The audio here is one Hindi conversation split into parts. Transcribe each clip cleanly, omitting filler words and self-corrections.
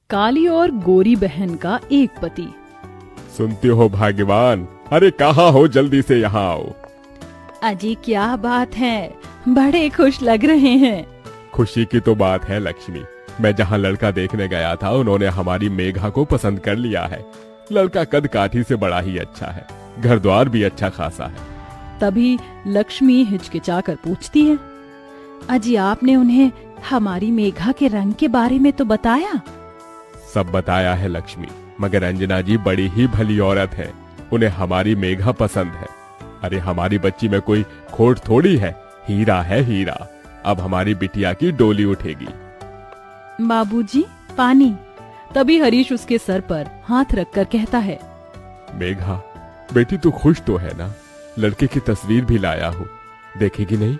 काली और गोरी बहन का एक पति। सुनते हो भाग्यवान, अरे कहाँ हो, जल्दी से यहाँ आओ। अजी क्या बात है, बड़े खुश लग रहे हैं। खुशी की तो बात है लक्ष्मी, मैं जहाँ लड़का देखने गया था उन्होंने हमारी मेघा को पसंद कर लिया है। लड़का कद काठी से बड़ा ही अच्छा है, घर द्वार भी अच्छा खासा है। तभी लक्ष्मी हिचकिचा कर पूछती है, अजी आपने उन्हें हमारी मेघा के रंग के बारे में तो बताया? सब बताया है लक्ष्मी, मगर अंजना जी बड़ी ही भली औरत है, उन्हें हमारी मेघा पसंद है। अरे हमारी बच्ची में कोई खोट थोड़ी है, हीरा है हीरा। अब हमारी बिटिया की डोली उठेगी। बाबूजी पानी। तभी हरीश उसके सर पर हाथ रखकर कहता है, मेघा बेटी तू खुश तो है ना, लड़के की तस्वीर भी लाया हूँ, देखेगी नहीं?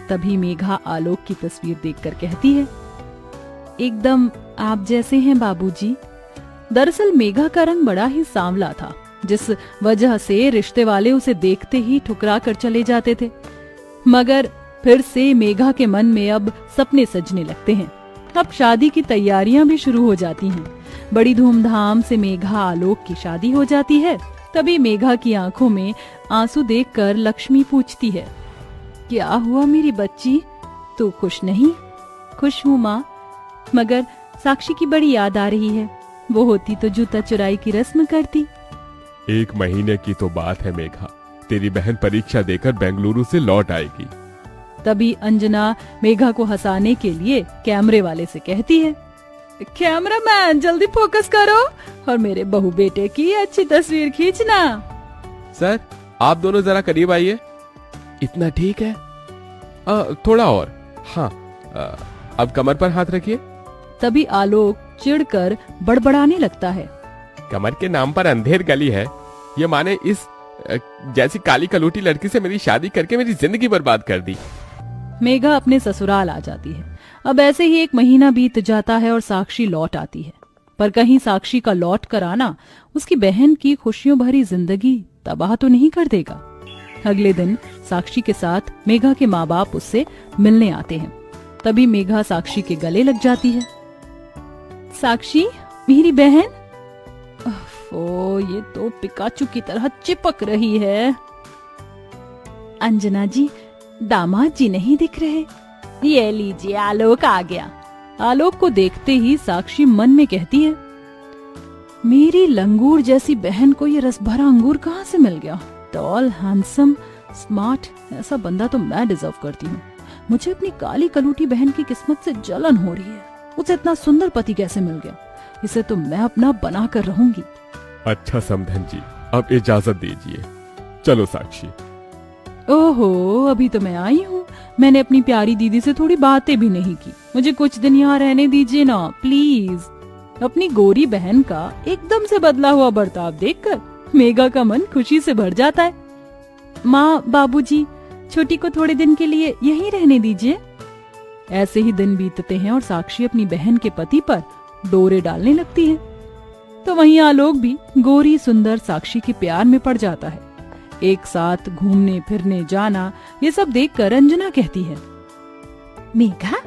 तभी मेघा आलोक की तस्वीर देखकर कहती है, एकदम आप जैसे हैं बाबूजी। दरअसल मेघा का रंग बड़ा ही सांवला था, जिस वजह से रिश्ते वाले उसे देखते ही ठुकरा कर चले जाते थे। मगर फिर से मेघा के मन में अब सपने सजने लगते हैं। अब शादी की तैयारियां भी शुरू हो जाती हैं। बड़ी धूमधाम से मेघा आलोक की शादी हो जाती है। तभी मेघा की आंखों में आंसू देखकर लक्ष्मी पूछती है, क्या हुआ मेरी बच्ची, तू खुश नहीं? खुश हूँ माँ, मगर साक्षी की बड़ी याद आ रही है। वो होती तो जूता चुराई की रस्म करती। 1 महीने की तो बात है मेघा, तेरी बहन परीक्षा देकर बेंगलुरु से लौट आएगी। तभी अंजना मेघा को हंसाने के लिए कैमरे वाले से कहती है, कैमरामैन जल्दी फोकस करो और मेरे बहू बेटे की अच्छी तस्वीर खींचना। सर आप दोनों जरा करीब आइए। इतना ठीक है? थोड़ा और। हाँ, अब कमर पर हाथ रखिए। तभी आलोक चिढ़कर बड़बड़ाने लगता है, कमर के नाम पर अंधेर गली है, ये माने इस जैसी काली कलूटी लड़की से मेरी शादी करके मेरी जिंदगी बर्बाद कर दी। मेघा अपने ससुराल आ जाती है। अब ऐसे ही 1 महीना बीत जाता है और साक्षी लौट आती है। पर कहीं साक्षी का लौट कर आना उसकी बहन की खुशियों भरी जिंदगी तबाह तो नहीं कर देगा। अगले दिन साक्षी के साथ मेघा के माँ बाप उससे मिलने आते हैं। तभी मेघा साक्षी के गले लग जाती है। साक्षी मेरी बहन। ओ ये तो पिकाचू की तरह चिपक रही है। अंजना जी, दामाद जी नहीं दिख रहे। ये लीजिए आलोक आ गया। आलोक को देखते ही साक्षी मन में कहती है, मेरी लंगूर जैसी बहन को ये रस भरा अंगूर कहाँ से मिल गया? टॉल, हैंडसम, स्मार्ट, ऐसा बंदा तो मैं डिजर्व करती हूँ। मुझे अपनी काली कलूटी बहन की किस्मत से जलन हो रही है। उसे इतना सुंदर पति कैसे मिल गया? इसे तो मैं अपना बना कर रहूंगी। अच्छा समधन जी, अब इजाजत दीजिए। चलो साक्षी। ओहो, अभी तो मैं आई हूँ। मैंने अपनी प्यारी दीदी से थोड़ी बातें भी नहीं की। मुझे कुछ दिन यहाँ रहने दीजिए ना प्लीज। अपनी गोरी बहन का एकदम से बदला हुआ बर्ताव देखकर मेघा का मन खुशी से भर जाता है। माँ, बाबूजी, छोटी को थोड़े दिन के लिए यहीं रहने दीजिए। ऐसे ही दिन बीतते हैं और साक्षी अपनी बहन के पति पर डोरे डालने लगती है। तो वहीं आलोक भी गोरी सुंदर साक्षी के प्यार में पड़ जाता है। एक साथ घूमने फिरने जाना, ये सब देखकर अंजना कहती है, मेघा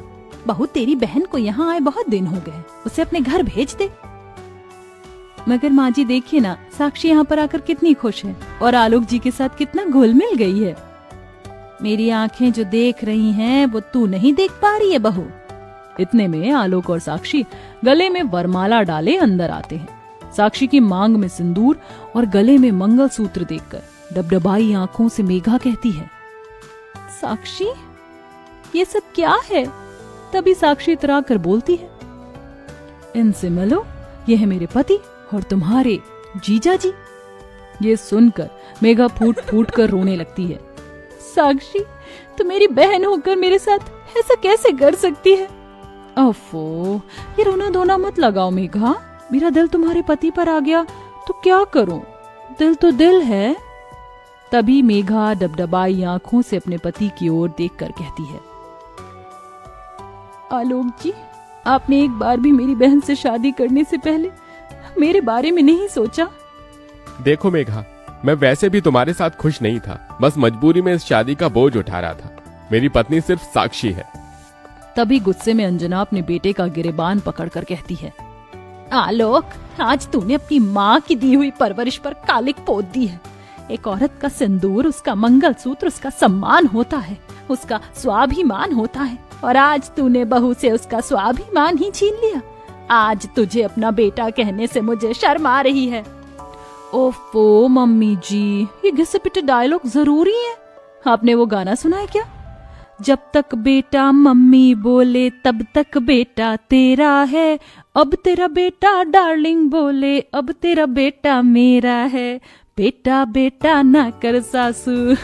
बहू तेरी बहन को यहाँ आए बहुत दिन हो गए, उसे अपने घर भेज दे। मगर माँ जी देखिए ना, साक्षी यहाँ पर आकर कितनी खुश है और आलोक जी के साथ कितना घुल मिल गई है। मेरी आंखें जो देख रही हैं वो तू नहीं देख पा रही है बहू। इतने में आलोक और साक्षी गले में वरमाला डाले अंदर आते हैं। साक्षी की मांग में सिंदूर और गले में मंगलसूत्र देखकर डबडबाई आंखों से मेघा कहती है, साक्षी ये सब क्या है? तभी साक्षी इतरा कर बोलती है, इनसे मिलो, ये है मेरे पति और तुम्हारे जीजा जी। ये सुनकर मेघा फूट फूट कर रोने लगती है। साक्षी तो मेरी बहन होकर मेरे साथ ऐसा कैसे कर सकती है? ओफो, ये रोना धोना मत लगाओ मेघा। मेरा दिल तुम्हारे पति पर आ गया तो क्या करूं? दिल तो दिल है। तभी मेघा डबडबाई आंखों से अपने पति की ओर देखकर कहती है, आलोक जी, आपने एक बार भी मेरी बहन से शादी करने से पहले मेरे बारे में नहीं सोचा? देखो मेघा, मैं वैसे भी तुम्हारे साथ खुश नहीं था, बस मजबूरी में इस शादी का बोझ उठा रहा था। मेरी पत्नी सिर्फ साक्षी है। तभी गुस्से में अंजना अपने बेटे का गिरेबान पकड़कर कहती है, आलोक, आज तूने अपनी माँ की दी हुई परवरिश पर कालिक पोत दी है। एक औरत का सिंदूर, उसका मंगलसूत्र, उसका सम्मान होता है, उसका स्वाभिमान होता है, और आज तूने बहू से उसका स्वाभिमान ही छीन लिया। आज तुझे अपना बेटा कहने से मुझे शर्म आ रही है। ओफो मम्मी जी, ये घिसे पिटे डायलॉग जरूरी है। आपने वो गाना सुना है क्या? जब तक बेटा मम्मी बोले तब तक बेटा तेरा है, अब तेरा बेटा डार्लिंग बोले अब तेरा बेटा मेरा है, बेटा बेटा ना कर सासू।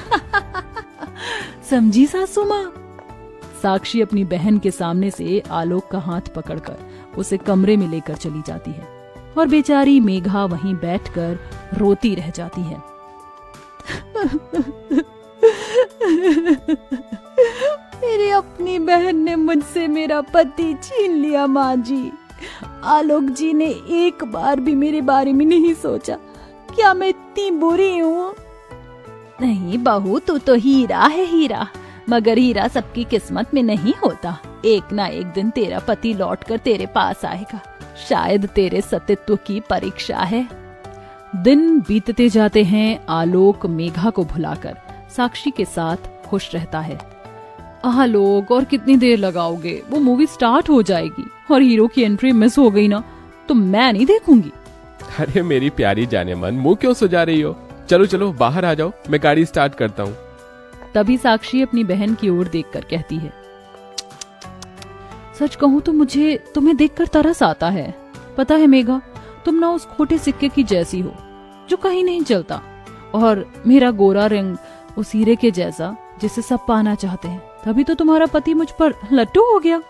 समझी सासू माँ? साक्षी अपनी बहन के सामने से आलोक का हाथ पकड़कर उसे कमरे में लेकर चली जाती है और बेचारी मेघा वहीं बैठकर रोती रह जाती है। मेरी अपनी बहन ने मुझसे मेरा पति छीन लिया माँ जी। आलोक जी ने एक बार भी मेरे बारे में नहीं सोचा। क्या मैं इतनी बुरी हूँ? नहीं बहू, तू तो हीरा है हीरा, मगर हीरा सबकी किस्मत में नहीं होता। एक ना एक दिन तेरा पति लौटकर तेरे पास आएगा। शायद तेरे सतीत्व की परीक्षा है। दिन बीतते जाते हैं। आलोक मेघा को भुलाकर साक्षी के साथ खुश रहता है। आलोक, और कितनी देर लगाओगे? वो मूवी स्टार्ट हो जाएगी और हीरो की एंट्री मिस हो गई ना तो मैं नहीं देखूंगी। अरे मेरी प्यारी जाने मन, मुंह क्यों सुजा रही हो? चलो चलो बाहर आ जाओ, मैं गाड़ी स्टार्ट करता हूँ। तभी साक्षी अपनी बहन की ओर देखकर कहती है, सच कहूँ तो मुझे तुम्हें देखकर तरस आता है। पता है मेघा, तुम ना उस खोटे सिक्के की जैसी हो जो कहीं नहीं चलता, और मेरा गोरा रंग उस हीरे के जैसा जिसे सब पाना चाहते हैं। तभी तो तुम्हारा पति मुझ पर लट्टू हो गया।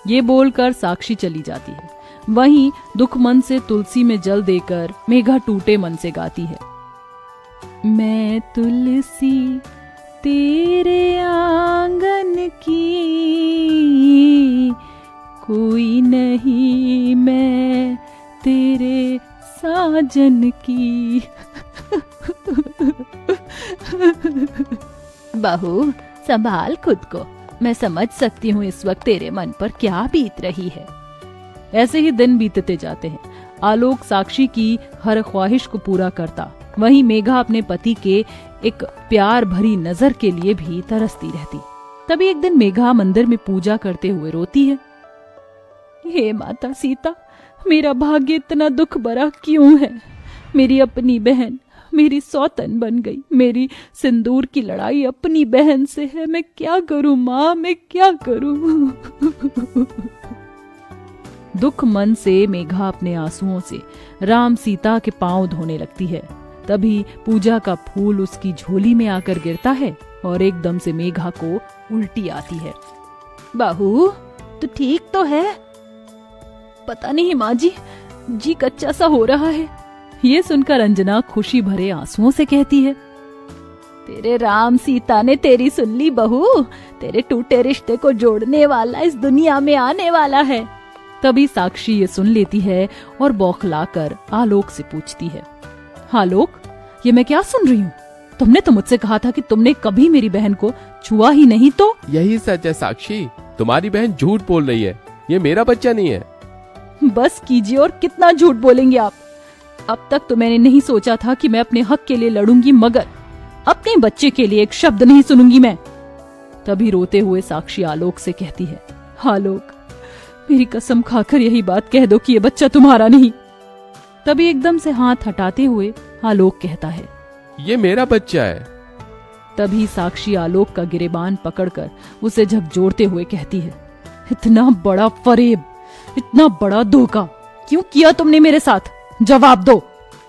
ये बोलकर साक्षी चली जाती है। वहीं दुख मन से तुलसी में जल देकर मेघा टूटे मन से गाती है, मैं तुलसी तेरे आंगन की, कोई नहीं मैं तेरे साजन की। बहू, संभाल खुद को। मैं समझ सकती हूँ इस वक्त तेरे मन पर क्या बीत रही है। ऐसे ही दिन बीतते जाते हैं। आलोक साक्षी की हर ख्वाहिश को पूरा करता, वहीं मेघा अपने पति के एक प्यार भरी नजर के लिए भी तरसती रहती। तभी एक दिन मेघा मंदिर में पूजा करते हुए रोती है, हे माता सीता, मेरा भाग्य इतना दुख भरा क्यों है? मेरी अपनी बहन मेरी सौतन बन गई। मेरी सिंदूर की लड़ाई अपनी बहन से है। मैं क्या करूं माँ, मैं क्या करूं? दुख मन से मेघा अपने आंसुओं से राम सीता के पांव धोने लगती है। तभी पूजा का फूल उसकी झोली में आकर गिरता है और एकदम से मेघा को उल्टी आती है। बहू, तू ठीक तो है? पता नहीं माँ जी कच्चा सा हो रहा है। ये सुनकर अंजना खुशी भरे आंसुओं से कहती है, तेरे राम सीता ने तेरी सुन ली बहू। तेरे टूटे रिश्ते को जोड़ने वाला इस दुनिया में आने वाला है। तभी साक्षी ये सुन लेती है और बौखलाकर आलोक से पूछती है, आलोक, ये मैं क्या सुन रही हूँ? तुमने तो मुझसे कहा था कि तुमने कभी मेरी बहन को छुआ ही नहीं। तो यही सच है साक्षी, तुम्हारी बहन झूठ बोल रही है। ये मेरा बच्चा नहीं है। बस कीजिए, और कितना झूठ बोलेंगे आप? अब तक तो मैंने नहीं सोचा था कि मैं अपने हक के लिए लड़ूंगी, मगर अपने बच्चे के लिए एक शब्द नहीं सुनूंगी मैं। तभी रोते हुए साक्षी आलोक से कहती है, आलोक, मेरी कसम खाकर यही बात कह दो कि ये बच्चा तुम्हारा नहीं। तभी एकदम से हाथ हटाते हुए आलोक कहता है, ये मेरा बच्चा है। तभी साक्षी आलोक का गिरेबान पकड़कर उसे झकझोरते हुए कहती है, इतना बड़ा फरेब, इतना बड़ा धोखा क्यों किया तुमने मेरे साथ? जवाब दो।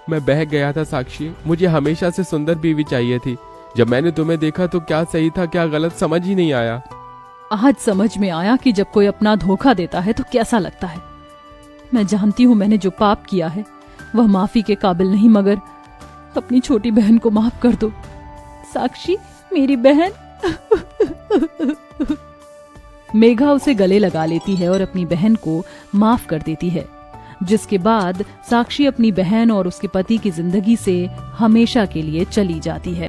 मैं बह गया था साक्षी, मुझे हमेशा से सुंदर बीवी चाहिए थी। जब मैंने तुम्हें देखा तो क्या सही था क्या गलत समझ ही नहीं आया। आज समझ में आया कि जब कोई अपना धोखा देता है तो कैसा लगता है। मैं जानती हूँ मैंने जो पाप किया है वह माफी के काबिल नहीं, मगर अपनी छोटी बहन को माफ कर दो। साक्षी, मेरी बहन। मेघा उसे गले लगा लेती है और अपनी बहन को माफ कर देती है, जिसके बाद साक्षी अपनी बहन और उसके पति की जिंदगी से हमेशा के लिए चली जाती है।